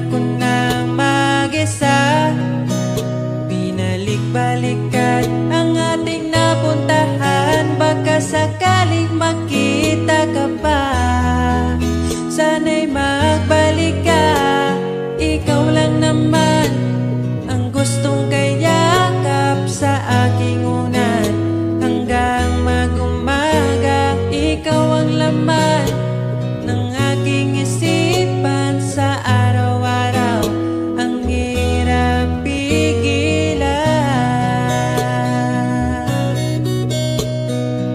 ako nang mag-isa. Binalik-balikan ang ating napuntahan, baka sakaling makita ka pa. Sana'y magbalik ka, ikaw lang naman ang gustong kayakap sa aking unan. Hanggang mag-umaga, ikaw ang laman ng aking isipan sa araw-araw. Ang hirap pigilan.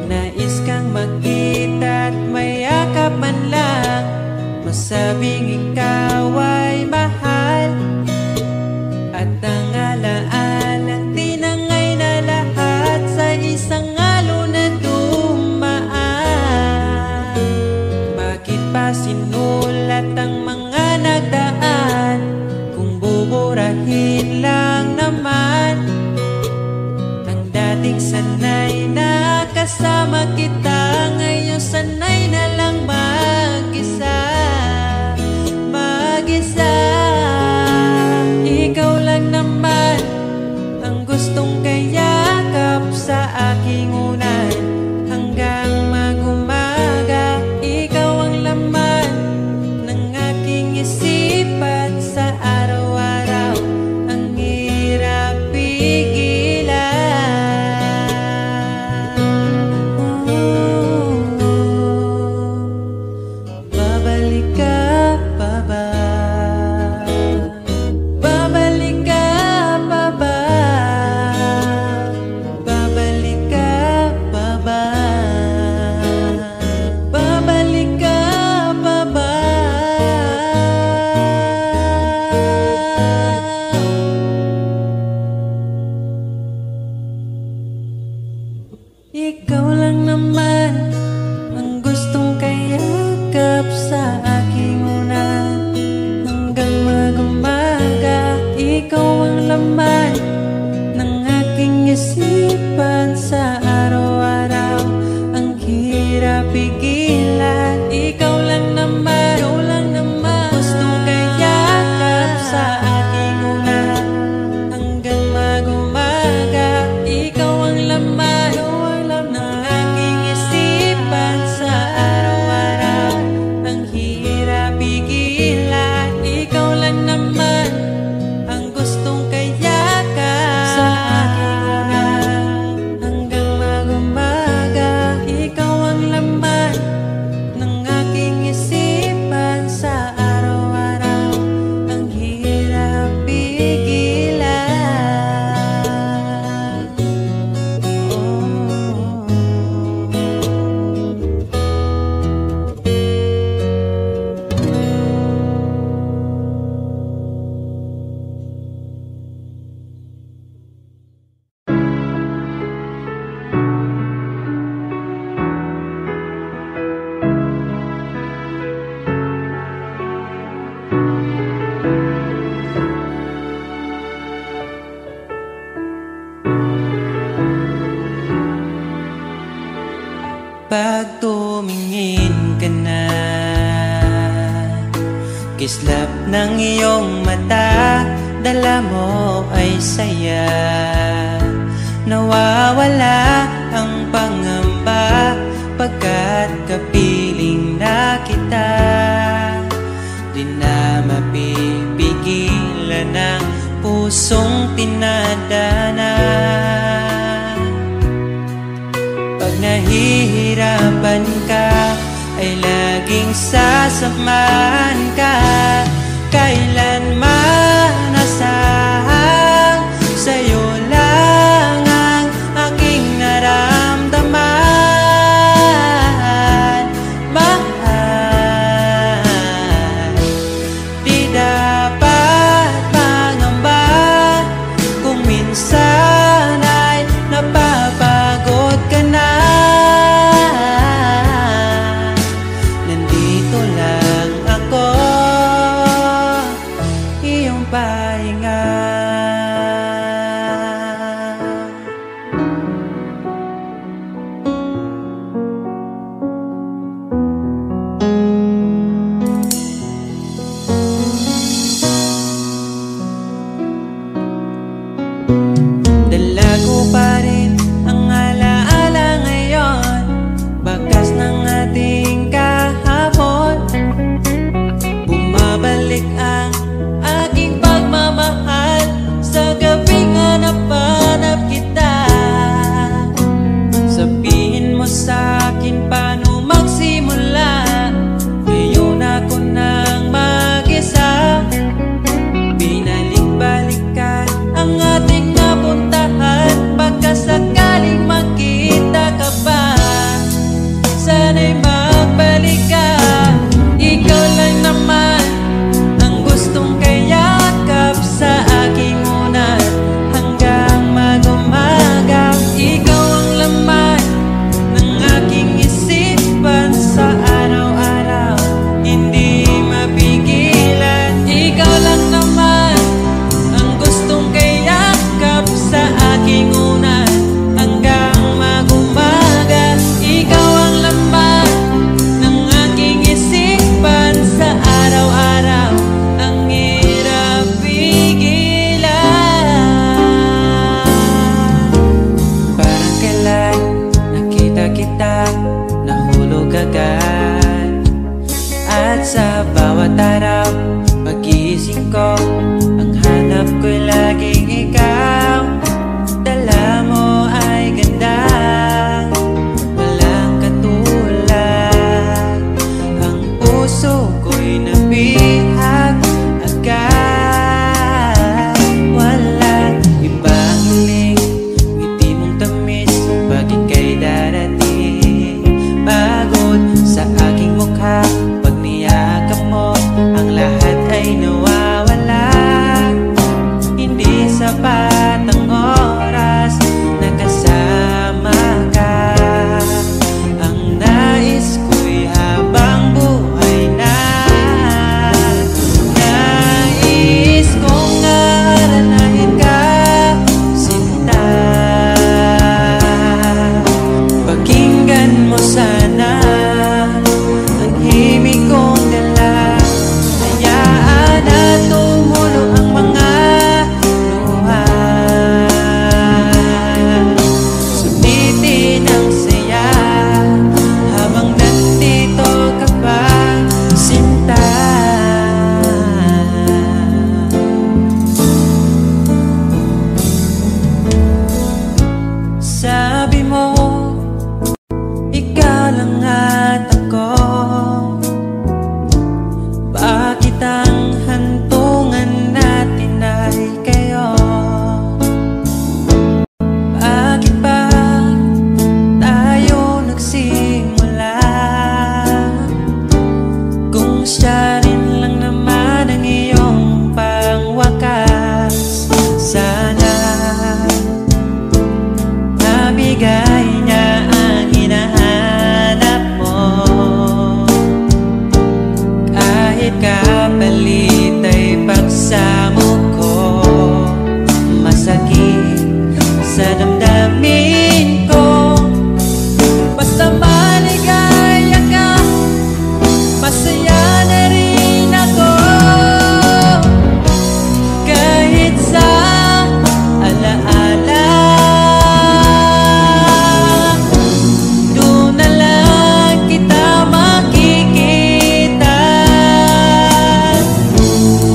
Nais kang makita at mayakap man lang, masabing ikaw ay mahal. At ang alaalang tinangay na lahat sa isang alon na dumaan. Bakit pa sinulat ang mga nagdaan kung buburahin lang naman ang dating sanay na kasama kita? Ngayon sanay na lang mag-isa. Ikaw lang naman ang gustong kayakap sa aking unan. Hanggang mag-umaga, ikaw ang laman ng aking isipan sa araw-araw. Ang hirap pigilan. Babalik ka pa ba? Ikaw lang naman ang gustong kayakap sa aking unan. Hanggang mag-umaga, ikaw ang laman ng aking isipan sa araw-araw. Ang hirap pigilan. Ikaw lang naman gustong kayakap sa aking unan. Hanggang mag-umaga, ikaw ang laman sa araw-araw. Ang hirap pigilan. Ikaw lang naman ang gustong kayakap sa aking unan. Hanggang mag-umaga, ikaw ang laman ng aking isipan sa araw-araw. Ang hirap pigilan. Pag tumingin ka na, kislap ng iyong mata, dala mo ay saya. Nawawala ang pangamba pagkat kapiling na kita. Di na mapipigilan ang pusong tinadana. Pag nahihirapan ka, ay laging sasamahan ka. Kailanman asahang sa'yo lang ang aking naramdaman. Mahal, di dapat mangamba kung minsan ay napapagod ka na. Nandito lang ako ibalik ang aking pagmamahal sa gabing hanap-hanap kita. Sabihin mo sa'kin paano magsimula, ngayon ako nang mag-isa. Binalik-balikan ang ating napuntahan, pagkasakaling makita ka pa, sana'y magbalik ka. Ikaw lang naman ang gustong kayakap sa aking unan hanggang mag-umaga. Ikaw ang laman ng aking isipan sa araw-araw, hindi mapigilan. Ikaw lang naman ang gustong kayakap sa aking unan hanggang mag-umaga. Ikaw ang laman ng aking isipan sa araw-araw, ang hirap pigilan. Parang kailan nakita kita, nahulog agad. At sa bawat araw, pagising ko, ang hanap ko'y laging ikaw. Dala mo ay ganda, walang katulad. Ang puso ko'y nabihag agad. Walang ibang hiling, ngiti mong tamis pag ika'y darating. Pagod sa aking mukha pag niyakap mo, ang lahat ay nawawala. Hindi sapat ang oras na kasama ka. Ang nais ko'y habang buhay na. Nais kong aranahin ka, sinta. Pakinggan mo sana ang himig kong dala. Hayaan na tumulo ang mga luha. Sulitin ang saya habang nandito ka pa, sinta. Sabi mo, ikaw lang at ako. Bakit ang hantungan natin ay kayo? Bakit ba tayo nagsimula? Kung siya rin lang naman ang iyong pangwakas, sana nabigay niya ang hinahanap mo. Kahit kapalit ay pagsamo ko, masakit sa damdamin ko. Basta maligaya ka, masaya na rin ako. Kahit sa alaala, doon na lang kita makikita.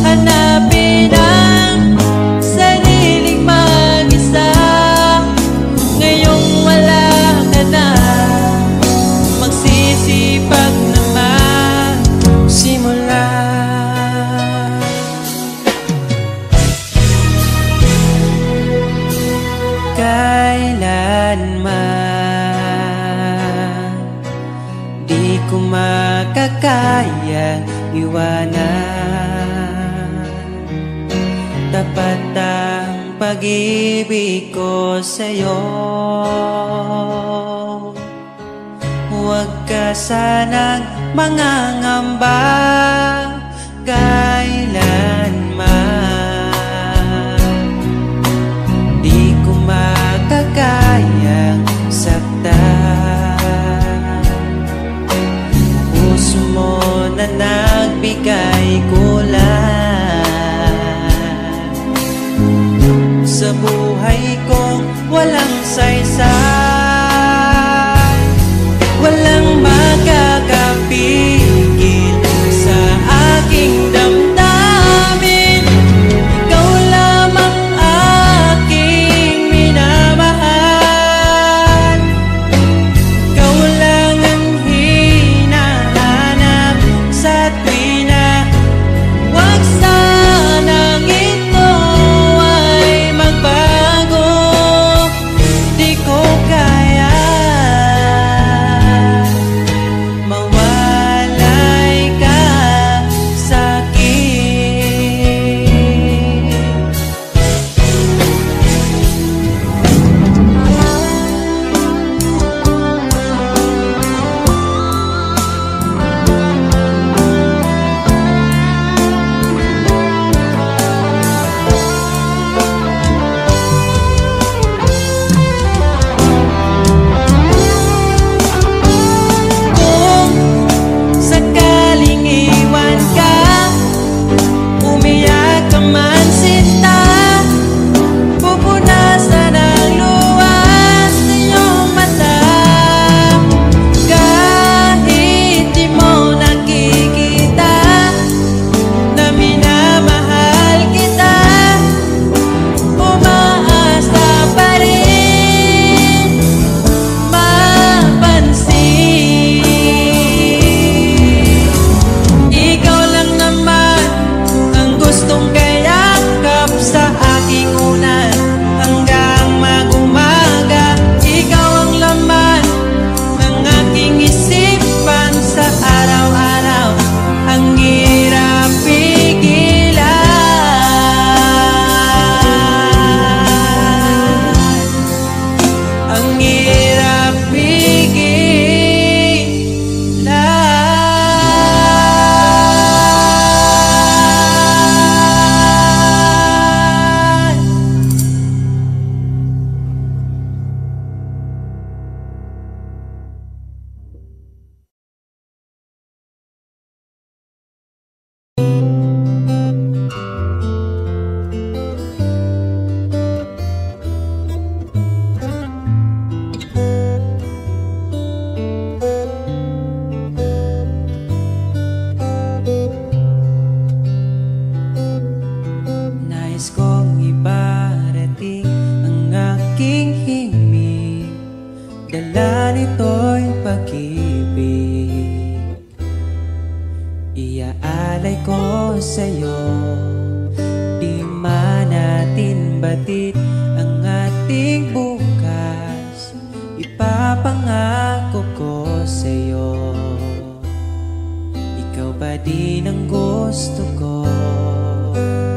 Hanapin ang sariling mag-isa, ngayong wala ka na. Magsisipag na magsimula. Kailanman di ko makakaya iwanan. Tapat ang pag-ibig ko sa'yo. Huwag ka sanang mangangamba kailanman. Di ko makakayang saktan. Puso mo na nagbigay kulang sa buhay kong walang saysay. Walang makakapigil sa ko sa'yo. Di man natin batid ang ating bukas, ipapangako ko sa'yo. Ikaw pa din ang gusto ko.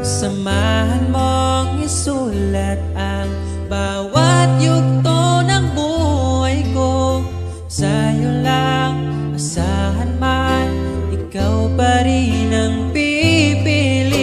Samahan mong isulat ang bawat yugto ng buhay ko. Sa'yo lang asahan man, ikaw pa rin ang pipiliin.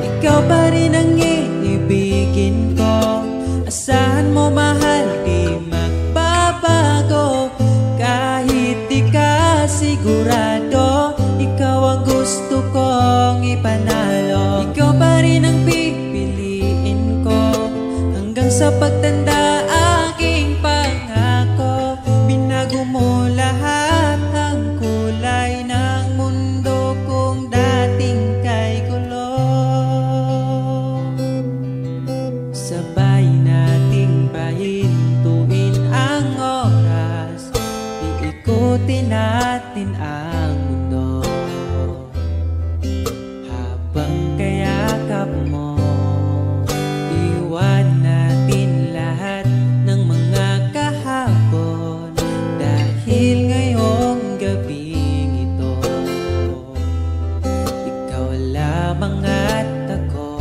Ikaw pa rin ang iibigin ko. Asahan mo mahal, di magbabago. Kahit di ka sigurado, ikaw ang gusto kong ipanalo. Ikaw pa rin ang pipiliin ko hanggang sa pagtanda. Aking pangako, binago mo lahat ang kulay ng mundo kung dating kay gulo. Sabay nating pahintuin ang oras, iikutin natin ang mundo. Habang kayakap mo, iwan natin lahat ng mga kahapon. Dahil ngayong gabing ito, ikaw lamang at ako.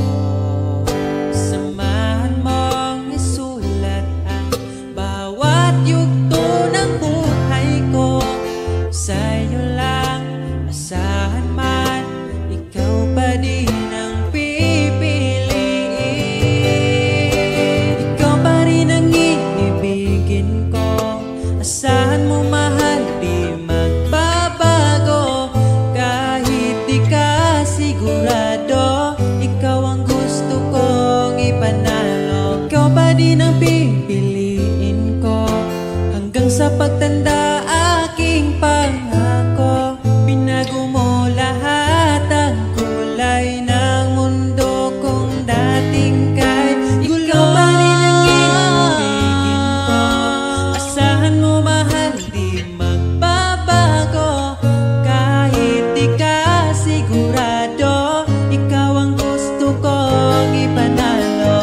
Samahan mong isulat ang bawat yugto ng buhay ko. Sa'yo lang asahan man, ikaw pa din ang pipiliin. Ikaw pa rin ang iibigin ko. Asahan mo mahal, di magbabago. Kahit di ka sigurado, ikaw ang gusto kong ipanalo. Ikaw pa din ang pipiliin ko hanggang sa pagtanda. Aking pangako, binago mo lahat ang kulay ng mundo kung dating kay gulo. Ikaw pa rin ang iibigin ko. Asahan mo mahal, di magbabago. Kahit di ka sigurado, ikaw ang gusto kong ipanalo.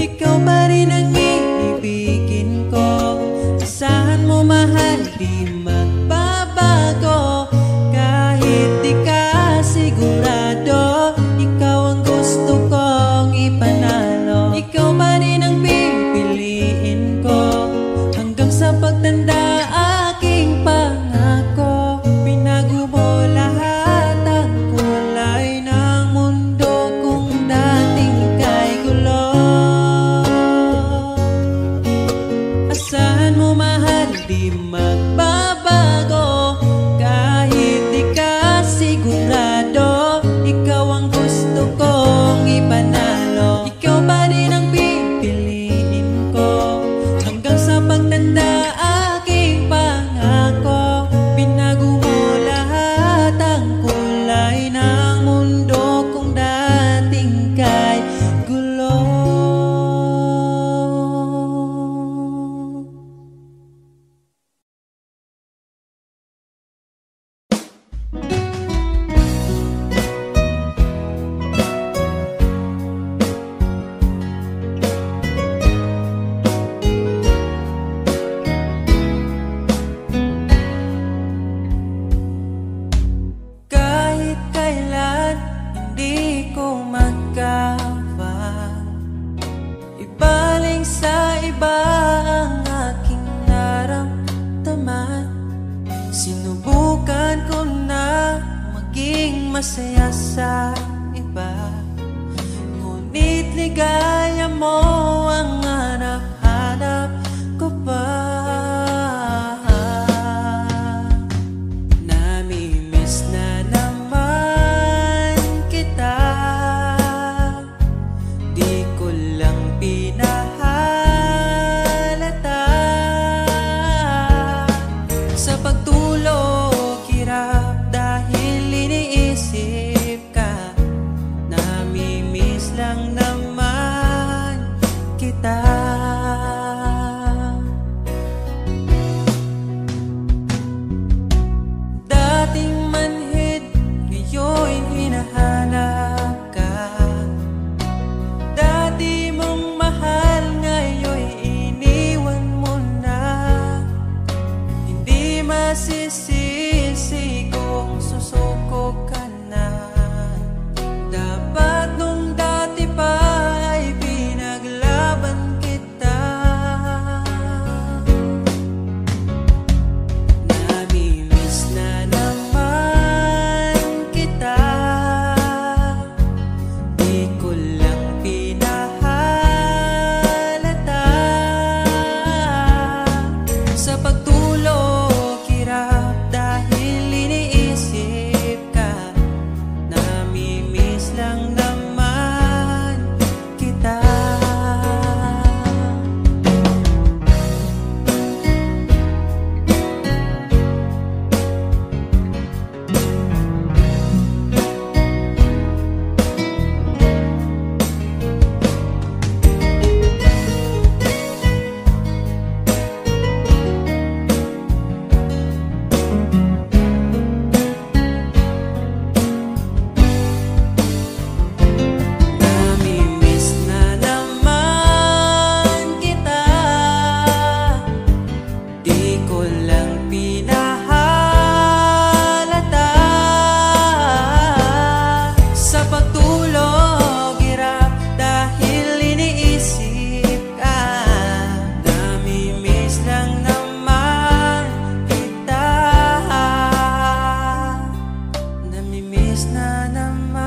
Ikaw pa rin ang iibigin ko. Asahan mo mahal, di magbabago. Kahit di ka sigurado, ikaw ang gusto kong ipanalo. Ikaw pa rin ang pipiliin ko hanggang sa pagtanda. Aking pangako, binago mo lahat ang kulay ng mundo kung dating kay gulo. Asahan mo mahal, di magbabago. Kahit di ka sigurado, ikaw ang gusto kong ipanalo. Ikaw pa rin ang pipiliin ko hanggang sa pagtanda. Aking pangako, binago mo lahat ang kulay ng mundo kung dating kay gulo. Kahit kailan hindi ko magkawang ibaling sa iba ang aking naramdaman. Sinubukan ko na maging masaya sa iba, ngunit ligaya mo ang hanap-hanap ko pa. Namimiss na naman kita, di ko lang pinahalata. Sa pagtulog hirap dahil iniisip hinahanap ka. Dati mong mahal, ngayon iniwan mo na. Hindi masisisi kung susuko ka na. Dapat nung dati pa ay pinaglaban kita. Namimiss na naman kita. Di ko lang pinahalata. Sa pagtulog hirap dahil iniisip ka. Namimiss lang naman kita. Namimiss na naman kita. Di ko lang pinahalata. Sa pagtulog hirap dahil iniisip ka. Namimiss lang naman kita. Namimiss na naman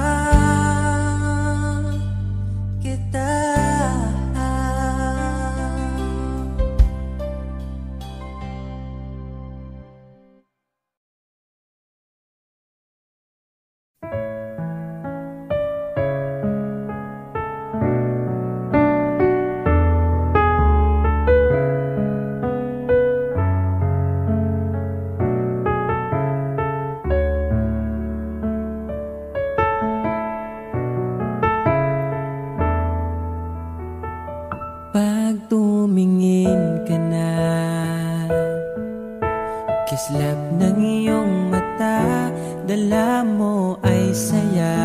kita. Pag tumingin ka na, kislap ng iyong mata, dala mo ay saya.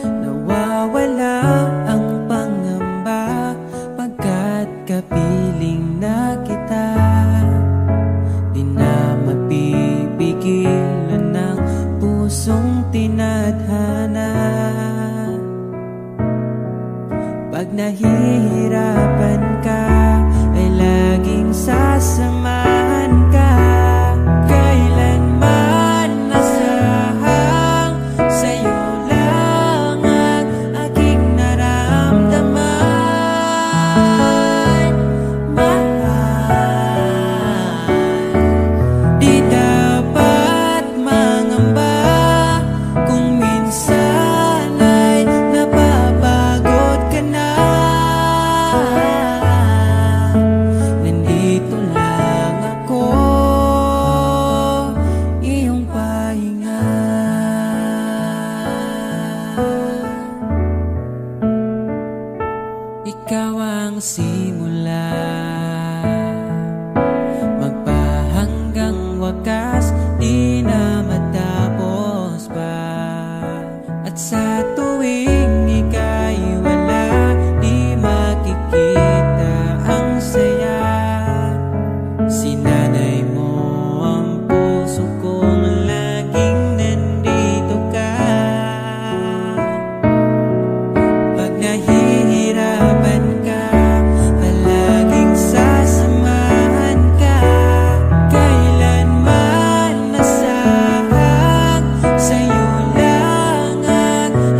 Nawawala ang pangamba pagkat kapiling na kita. Di na mapipigilan ng pusong tinadhana. Pag nahihirapan ka, ay laging sasamahan ka. Kailanman nasahang sa'yo lang ang aking naramdaman. Mahal, di dapat mangamba kung minsan ay napapagod ka na. Nandito lang ako, iyong pahinga. Ikaw ang simula, magpahanggang wakas, di na matapos pa. At sa tuwing ika'y wala, di makikita ang saya. Sinanay mo ang puso kong laging nandito ka. Pag nahihirapan ka, palaging sasamahan ka. Kailanman nasahang sa'yo lang ang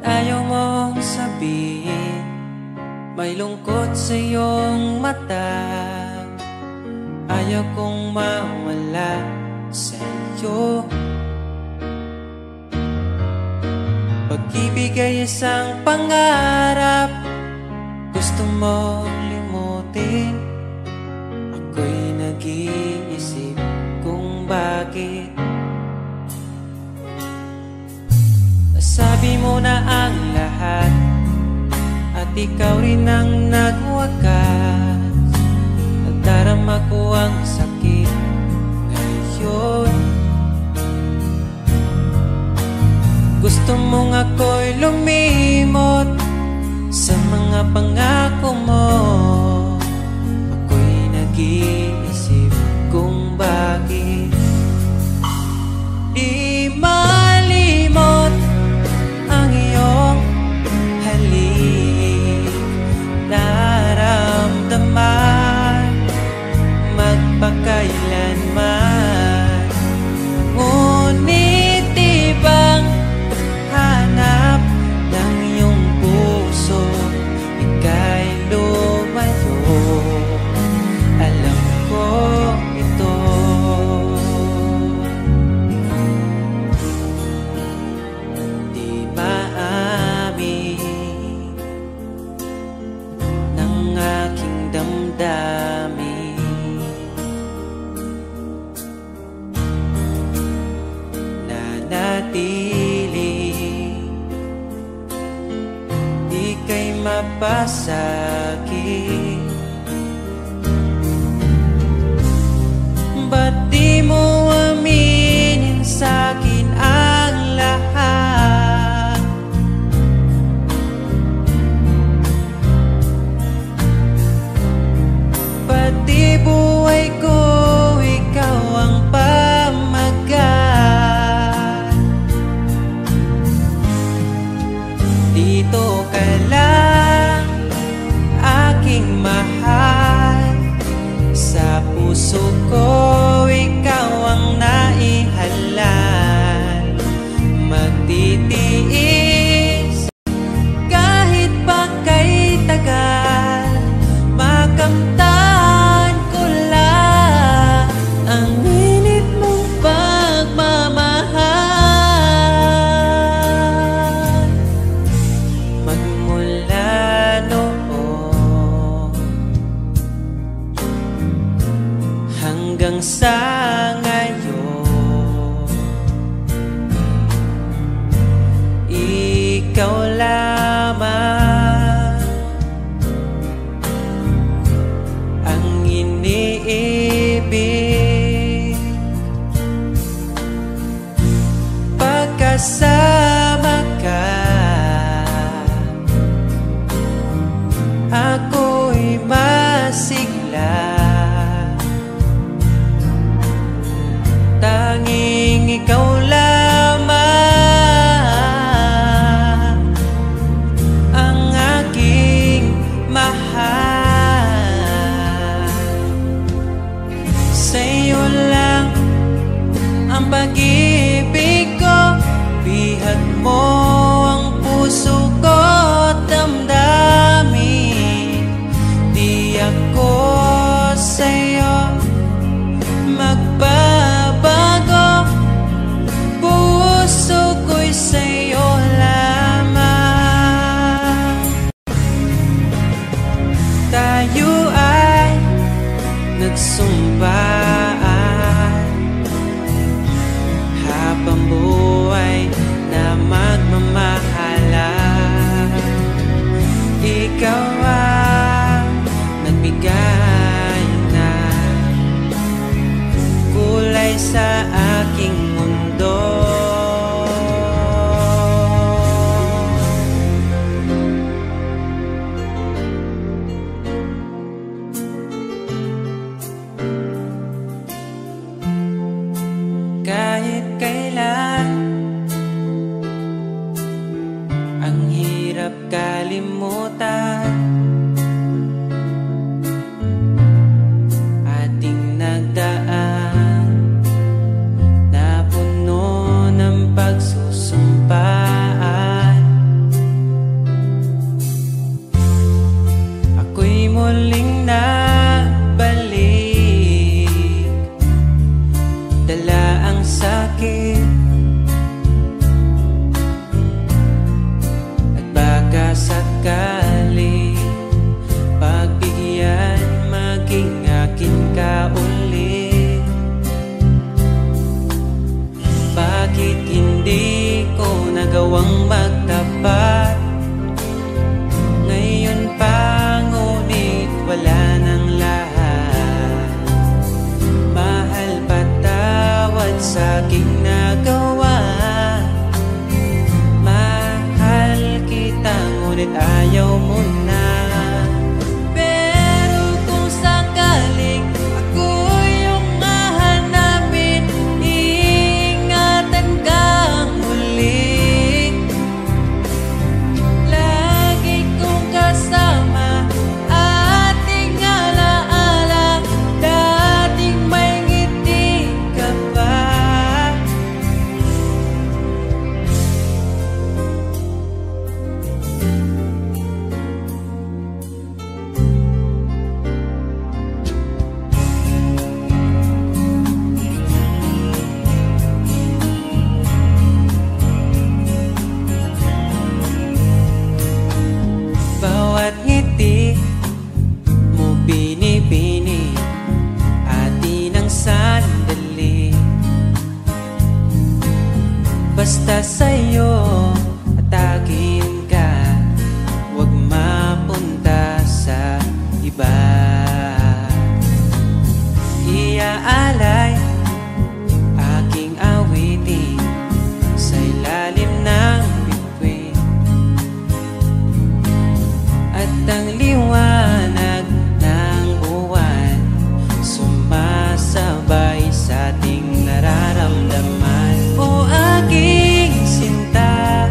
Ayaw mong sabihin, may lungkot sa iyong mata. Ayaw kong mawala sa iyo. Pag-ibig ay isang pangarap, gusto mo limutin. Ako'y nag-iisip kung bakit. Nasabi mo na ang lahat at ikaw rin ang nagwakas. Nadarama ko ang sakit ngayon. Gusto mong ako'y lumimot sa mga pangako mo. Ako'y nag-iisip kung bakit di malimot ang iyong halik. Naramdaman magpakailanman. Ngunit ibang hanap ng iyong puso, ika'y lumayo. Alam ko ito. Di maamin ng aking damdamin. Nanatili, di kay mapasakit. Ba't di mo aminin sa'kin ang lahat? Pati buhay ko, ikaw ang pamagat. Dito ka lang, aking mahal. Sa puso ko, ikaw ang naihalal. Magtitiis kahit pa kay tagal. Makamtan ko lang ang init mong pagmamahal. Magmula noon hanggang sa ngayon, ikaw lamang ang iniibig. Pagkasama ka, ako'y masigla. Tanging ikaw lamang ang aking mahal. Sa'yo lang ang pag-ibig ko, bihag mo ang puso ko at damdamin. Di ako sa'yo magbabago, puso ko'y sa'yo lamang. Tayo ay nagsumpaan habang buhay na magmamahalan. Ikaw ang nagbigay ng kulay sa aking mundo. Kahit kailan Bakit hindi ko nagawang magtapat? Ngayon pa ngunit wala nang lahat. Mahal, patawad sa aking nagawa. Mahal kita ngunit ayaw mo na. Pero kung sakaling ako yung hahanapin, iingatan kang muli. Lagi kong kasama, ating alaala, dating may ngiti ka pa. Bawat ngiti mo binibini, atin ang sandali. Basta sa'yo atakin ka, huwag mapunta sa iba. Iaalay aking awitin sa ilalim ng bituin, at ang liwanag ng buwan sumasabay sa ating nararamdaman. O aking sinta,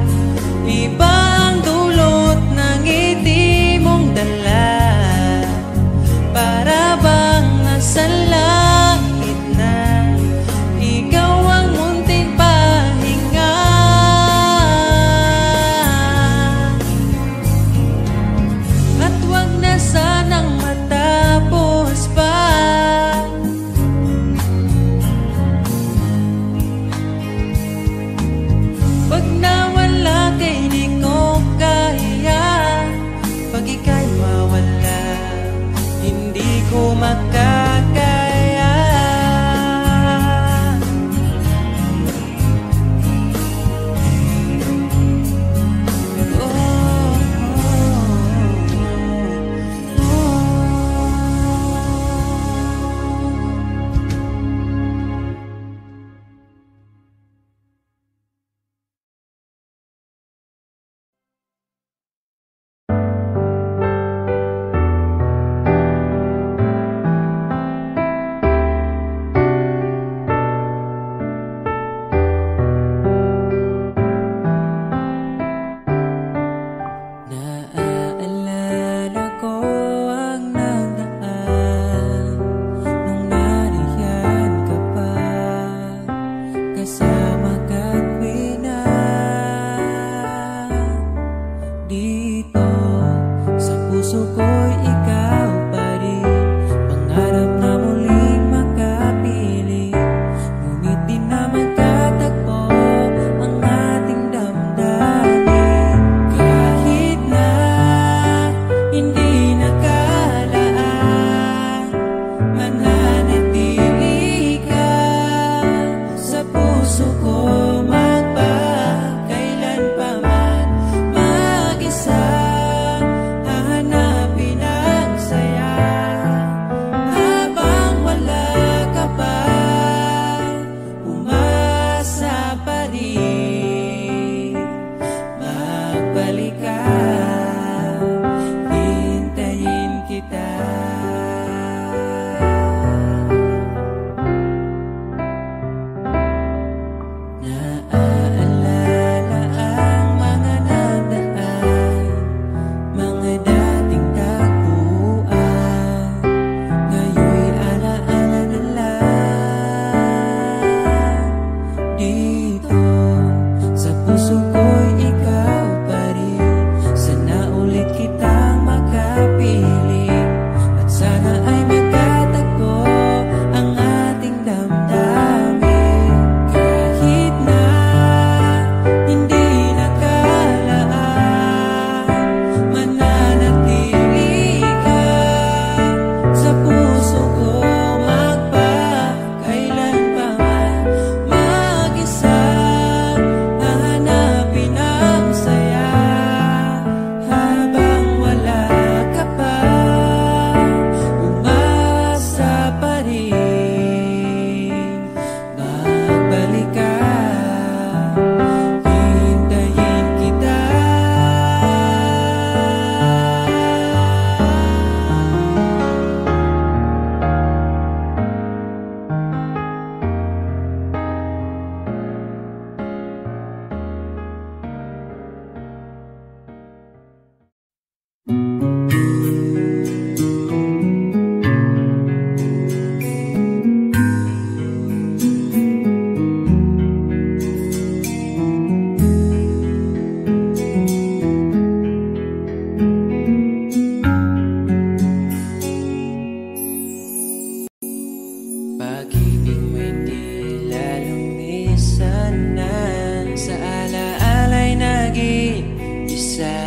Sa alaala'y nag-iisa,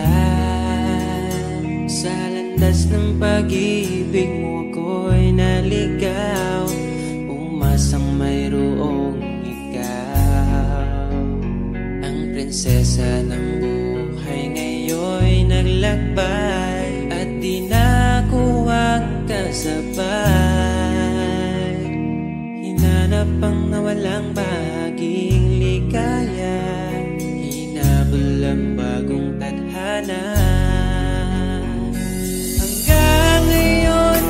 sa landas ng pag-ibig mo ako'y naligaw. Umasang mayroong ikaw, ang prinsesa ng buhay ngayon'y naglakbay, at di na ako kasabay. Hinanap ang nawalang bahaging ligaya, hinabol ang bagong tadhana. Hanggang ngayon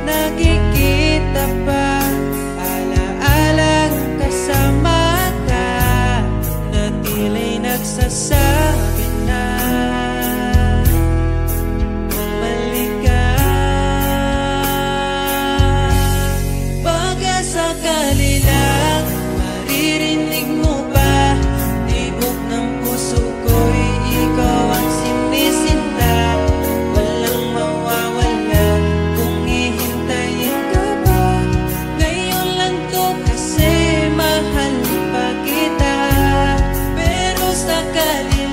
nakikita pa, alaalang kasama ka, na tila'y nagsasabi na bumalik ka. Baka sakali lang maririnig mo pa, tibok ng puso ko'y ikaw ang sinisinta. Walang mawawala kung hihintayin ka ba. Ngayon lang to kasi mahal pa kita, pero sakali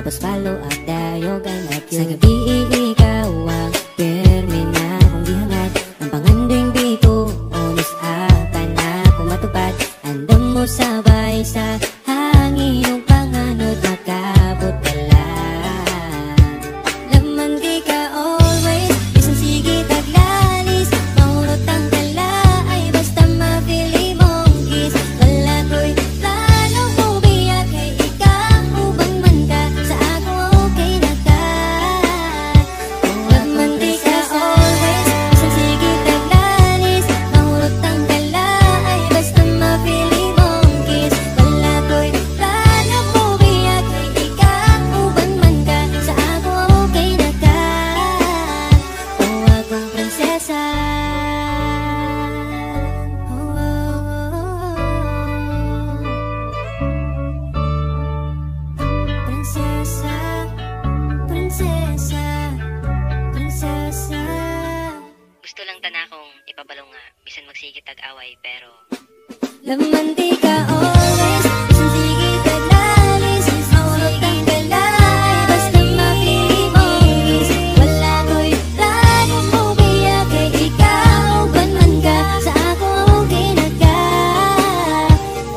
Tapos follow up, dayogan at yun. Sa gabi ikaw ang permi na kung di hangad. Ang panganding biko, umis ata na kung matupad. Andam mo sabay sa hangin ng panganod, makabot ka lang. Laman di ka always, isang sige taglalis. Mahurot ang tala ay basta mapili mong kiss. Wala ko'y plano mo biyak kay ikaw, ubang man ka sa ako okay na ka. Laman di ka always, isang sige taglalis. Mahurot ang tala ay basta mapili mong kiss. Wala ko'y plano mo biyak kay ikaw, ubang man ka sa ako okay na ka. O akong prinsesa. Prinsesa, prinsesa, prinsesa. Gusto lang tana kong ipabalong nga, bisan magsigit tag-away, pero Laman di ka always, isang sige taglalis. Mahurot ang galay, basta mapili mong kiss. Wala ko'y plano mo biyak kay ikaw, uban man ka sa ako okay na ka.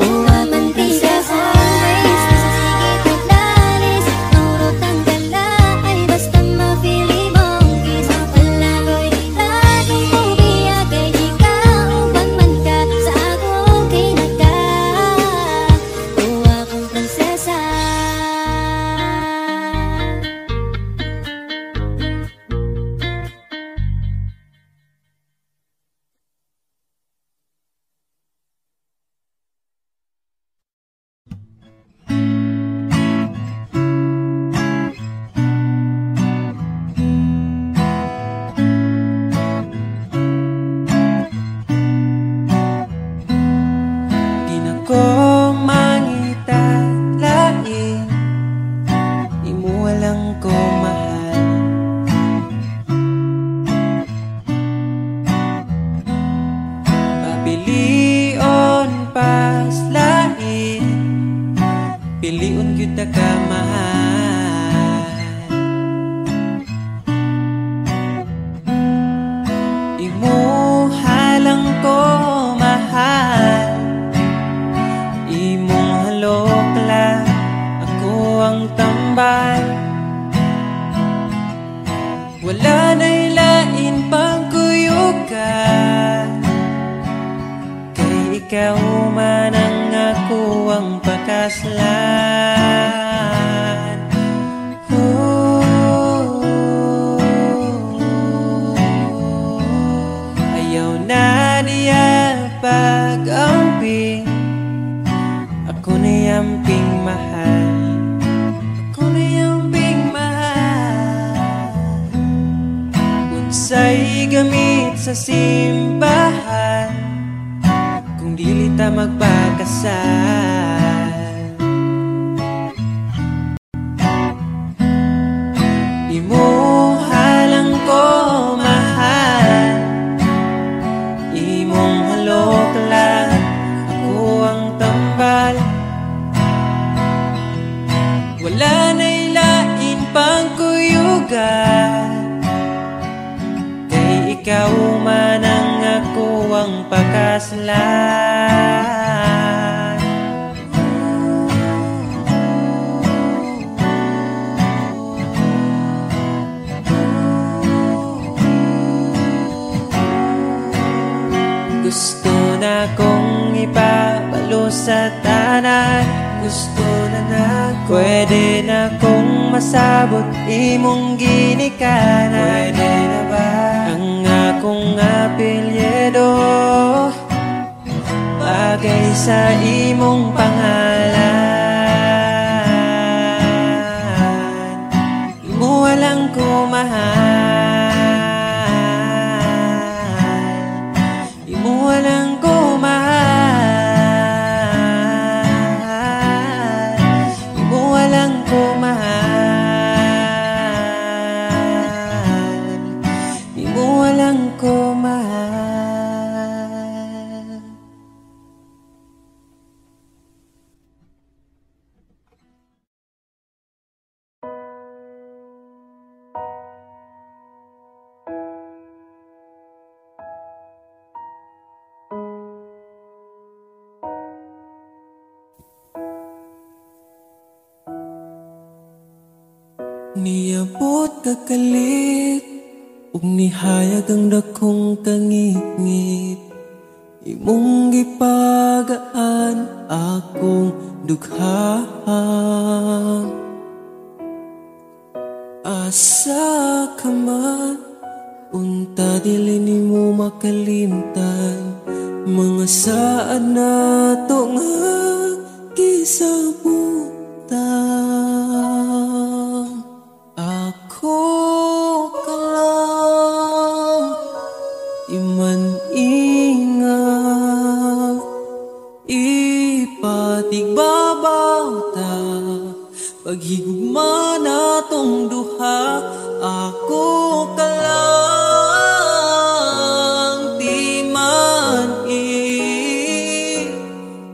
O laman di ka always, isang sige taglalis. Mahurot ang galay, basta mapili mong kiss. Wala ko'y plano mo biyak kay ikaw, uban man ka sa ako okay na ka. O akong prinsesa. Di na ko mangitalain, di mo walang ko mahal. Pabilion pas lain, piliun kita ka mahal. Di mo halang ko mahal. Imong halok lang, ako ang tambal. Wala na'y lain pang kuyugan, kay ikaw man ang ako ang pakaslan. Ayaw na niya pag-amping, ako na yamping mahal. Ako na yamping mahal. Unsay gamit sa simbahan, kung dili ta magpakasal. Di mo halang ko mahal. Imong halok lang, ako ang tambal. Wala na'y lain pang kuyugan, kay ikaw man ang ako ang pakaslan. Gusto na kong ipabalo sa tanan, gusto na pwede na kong masabot imong ginikanan. Pwede na ba ang akong apelyido bagay sa imong pangalan? Imo walang ko mahal, imo walang ko mahal, imo walang ko mahal, imo walang ko mahal. Niabot kakalit ug nihayag ang dakong kangit-ngit. Imong gipagaan akong dugha. Asa ka man, unta dili nimo makalimtan mga saad nato nga gisabutan. Ako ka lang, iman ingat, ipatigbabaw ta paghigugma natong duha. Ako ka lang, di man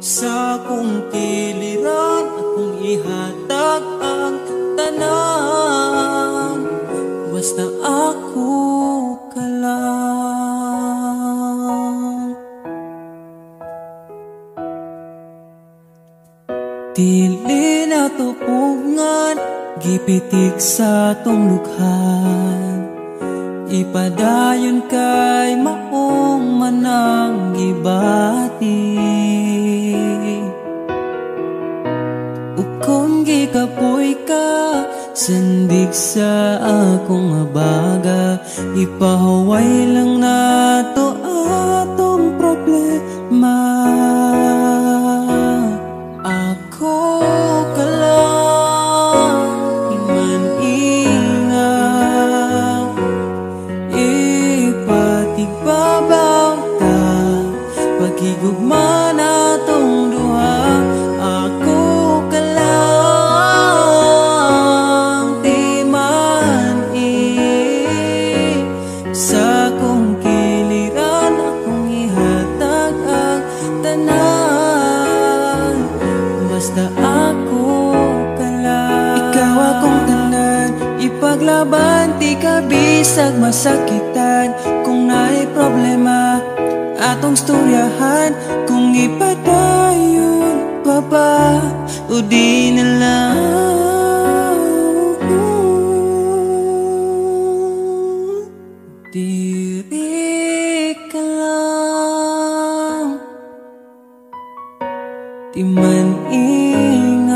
sa kong kiliran akong ihatag ang tanan, basta ako ka lang. Dili na tupungan, gipitik sa tong lukhan, ipadayon kay maong manang gibati. Ukong gikapoy ka, sandig sa akong abaga, ipahuway lang nato atong problema. Ako ka lang, iman ingat, ipatigbabaw ta paghigugma natong duha. Ako ka lang, di man sa kong kiliran akong ihatag ang tanan, basta ako ka lang. Ikaw akong tanan, ipaglaban di ka bisag masakitan. Kung naay problema atong storyahan, kung ipadayon pa ba o di na lang. Diri ka lang, di man ingat,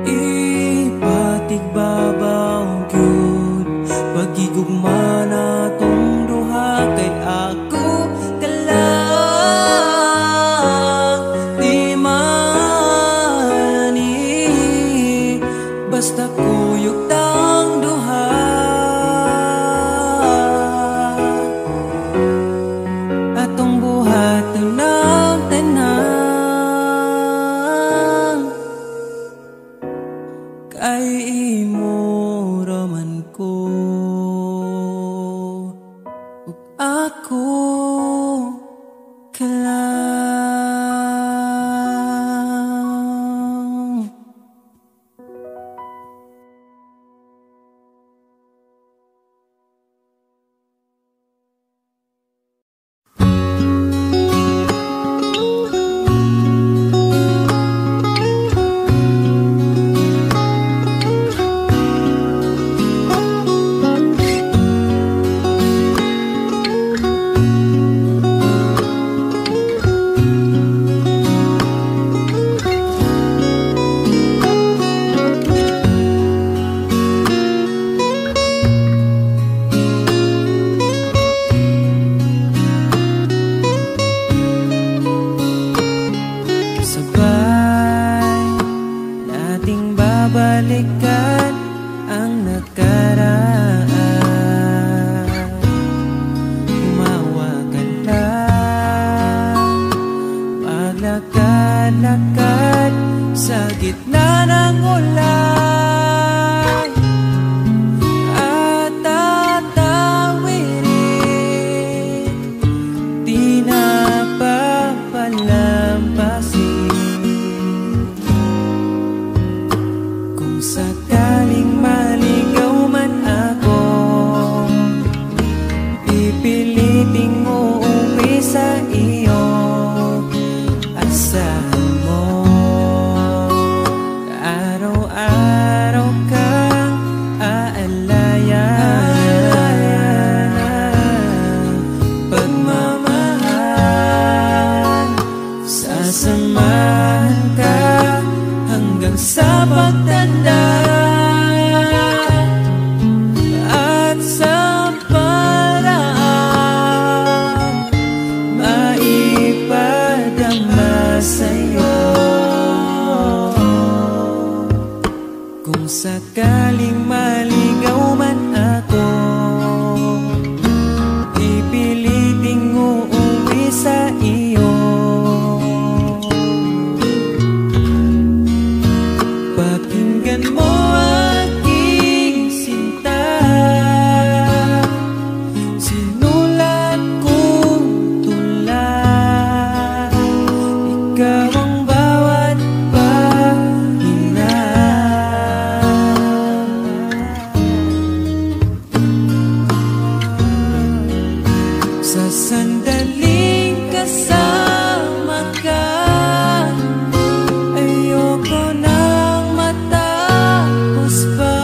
ipatigbabaw gyud paghigugma natong duha. Kay ako ka lang, di man basta kuyog tang duha. Atong buhat ng tanan, kay imo raman ko ug ako ka lang. Sabay nating babalikan ang nakaraan. Umawa ka lang, maglakad-lakad sa gitna ng ulan, at tatawirin di na papalampasin. Kung sakaling maligaw man ako, pipiliting uuwi sa iyo. Asahan mo, araw-araw hanggang sa pagtanda at sa paraan maipadama sa'yo. Kung sakaling maligaw man ako, ipiliting uuwi sa iyo. Pakinggan mo aking sinta, sinulat kong tula. Ikaw ang bawat pahina. Sa sandaling kasama ka, ayoko nang matapos pa.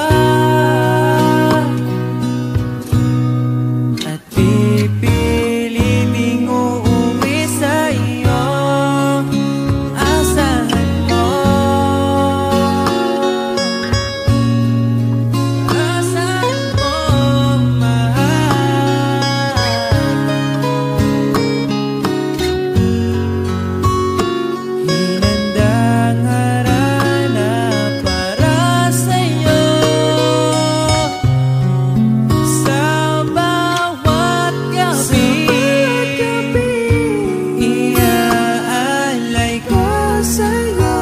At pipiliting uuwi sa iyo, asahan mo. Asahan mo, mahal. Hinandang harana para sa'yo sa bawat gabi. Iaalay ko sa'yo.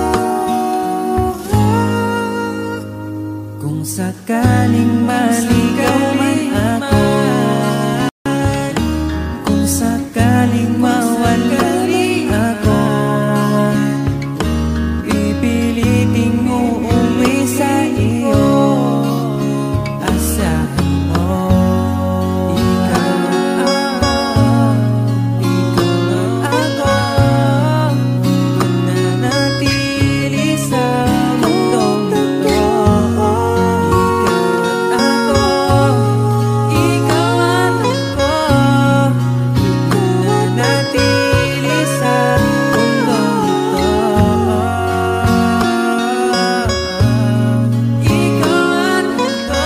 Kung sakaling maligaw man ako, kung sakaling mawalay ako, pipiliting uuwi sa iyo. Asahan mo, ikaw ako, mananatili sa mundong ito. Ikaw at ako, mananatili sa mundong ito. Ikaw at ako.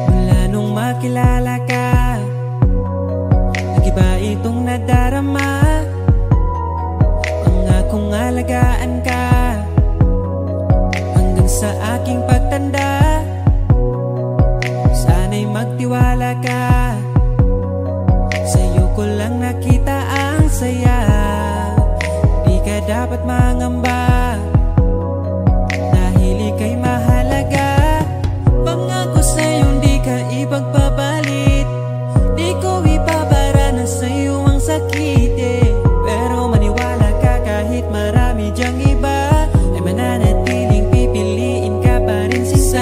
Mula nung makilala ka, nag-iba itong nadarama. Pangakong alagaan ka hanggang sa aking pagtanda. Sana'y magtiwala ka, sa'yo ko lang nakita ang saya. Di ka dapat mangamba, dahil ika'y mahalaga. Pangako sa'yong di ka ipagpapalit, di ko ipabara na sa'yo ang sakit Pero maniwala ka kahit marami dyang iba, ay mananatiling pipiliin ka pa rin sa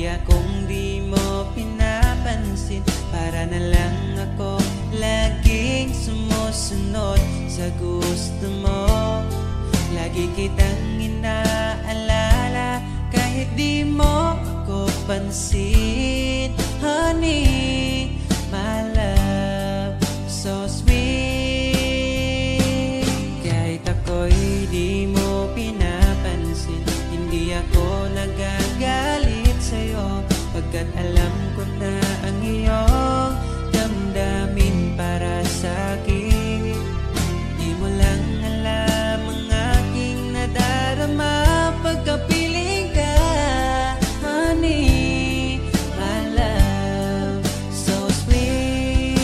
akong di mo pinapansin. Para na lang ako laging sumusunod sa gusto mo. Lagi kitang inaalala kahit di mo ako pansin. Honey, my love, so sweet. Kahit ako'y di mo pinapansin, hindi ako nagagalit sa'yo, pagkat alam ko na ang iyong damdamin para sa'kin. Di mo lang alam ang aking nadarama pagkapiling ka. Honey, my love, so sweet.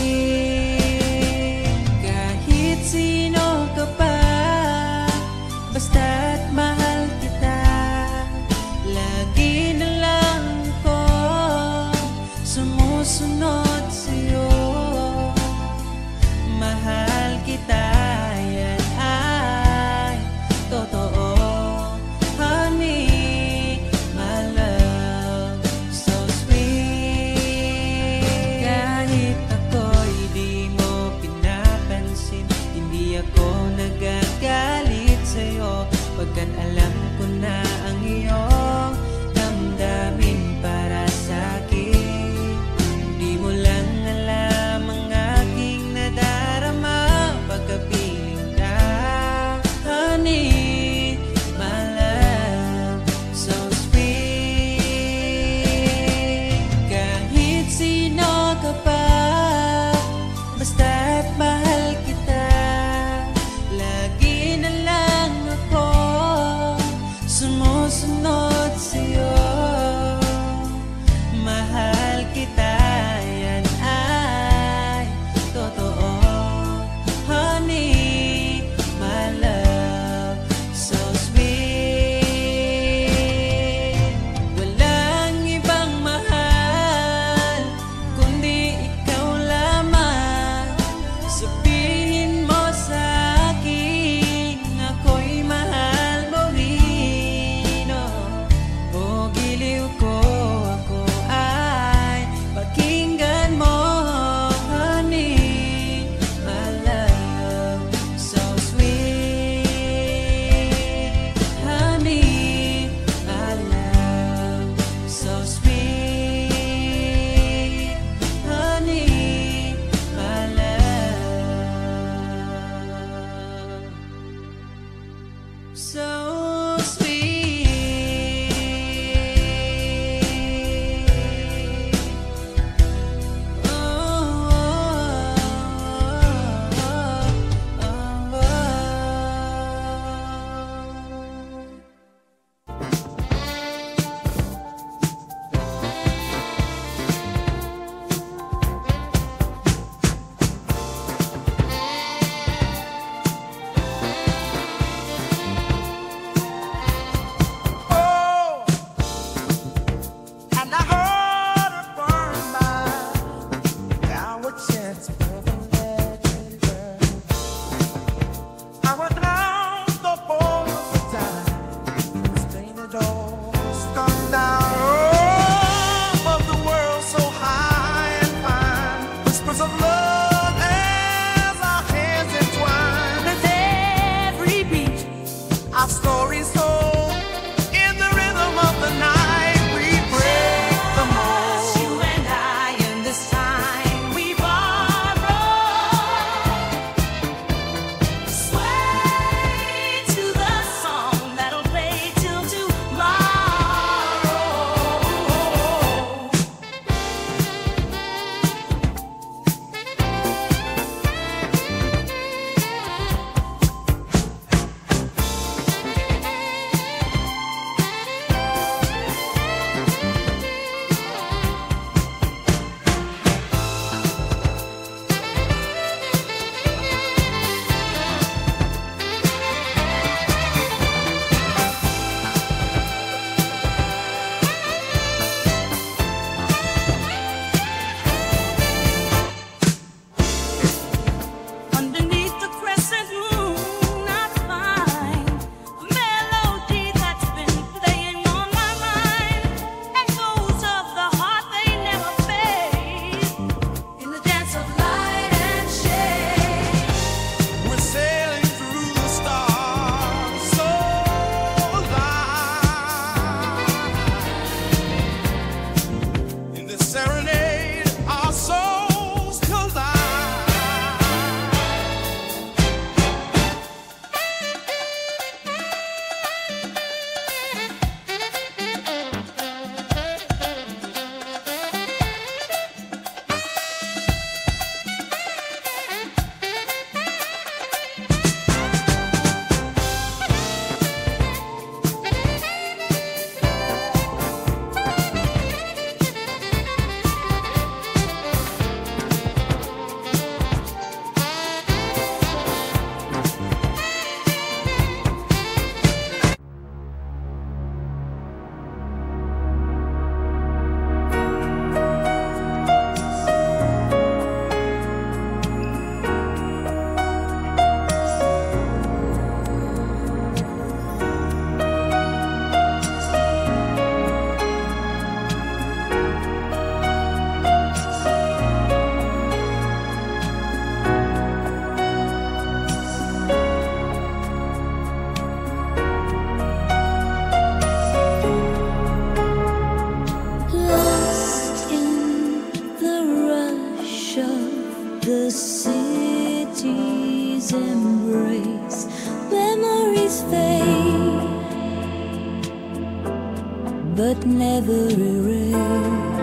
Kahit sino ka pa, basta't mahal kita. Lagi na lang ako sumusunod sa'yo. Mahal kita, yan ay totoo. Honey, my love, so sweet. Kahit ako'y di mo pinapansin, hindi ako nagagalit sa'yo, pagkat alam ko na ang iyong damdamin para sa'kin. Di mo lang alam ang aking nadarama pagkapiling ka. Honey, my love, so sweet. Kahit sino ka pa, basta't mahal kita. Lagi na lang ako sumusunod sa'yo. Mahal kita, yan ay totoo. Honey, my love, so sweet. Walang ibang mahal kundi ikaw lamang. Sabihin mo sa'kin, ako'y mahal mo rin, oh. O giliw ko, ako ay pakinggan mo. Honey, my love, so sweet. Honey, my love, so sweet. Honey, my love, so sweet. Oh, oh, oh, oh. love's embrace. Memories fade, but never erase.